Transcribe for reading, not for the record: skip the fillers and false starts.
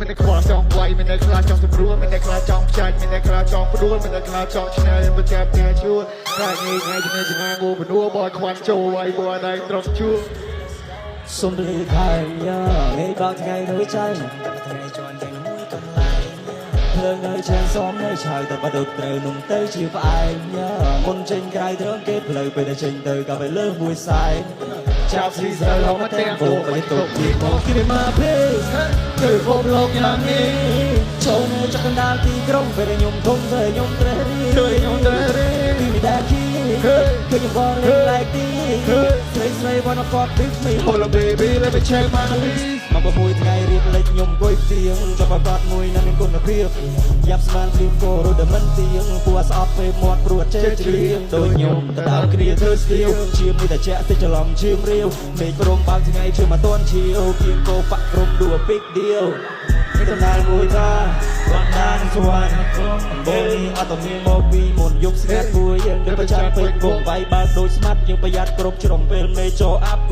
មិនតែខ្វល់ចង់វាយមិនតែខ្លាចចង់ស្រួលមិនតែខ្លាចចង់ចាញ់មិនតែខ្លាចចង់ព្រួលមិនតែខ្លាចចង់ឆ្នៃមិនតែផ្ទះជួលតែថ្ងៃថ្ងៃជំនាញងូបនួបយខ្វាន់ចូលវាយបយដៃត្រង់ជួលសុំលឺថៃយ៉ាមេបោកថ្ងៃនៅចៃថ្ងៃជន់ទាំងមួយកន្លែងភ្លើងនៅឆានសំនៅឆៅតែបដុតត្រូវនំទៅជាផ្អែមយ៉ាមុនចេញក្រៅត្រង់គេផ្លូវពេលតែចេញទៅក៏ទៅលើមួយសែនចាប់ស៊ីស្រូវមកទាំងពោមិនទុកពីមកគិតមកពេគឺគប់លោកយ៉ាងនេះចូលនៅចកណ្ដាលទីក្រុងពេលខ្ញុំធំទៅខ្ញុំត្រេះរីពីមិនដែលគីគឺខ្ញុំក៏លេងឡែកទីស្រី wanna fuck with me Hola baby let me check my knees មក6ថ្ងៃរៀបលេចខ្ញុំអង្គុយផ្ទៀងចាប់បាត់មួយនៅមានគុណភាពយ៉ាប់ស្មានព្រៀបគោរត់មិនទៀងពូស្អប់ពេលមាត់ព្រួតចេះជ្រៀងដូចខ្ញុំទៅដើមគ្នាធ្វើស្ទៀវជាមួយតែចាក់ទៅច្រឡំជឿមរាវមេឃព្រមបើកថ្ងៃជឿមកតន់ឈៀវគៀងគោបាក់ក្រុមដួលពីកដៀវមានដំណើរមួយថាគាត់ណានស្វាយបងអត់មានមកពីមុនយប់ស្ងាត់ពួយយើងទៅប្រចាំពេកវងវាយបើកដូចស្មាត់យើងប្រយ័ត្នគ្រប់ជ្រុំពេលមេចោអាប់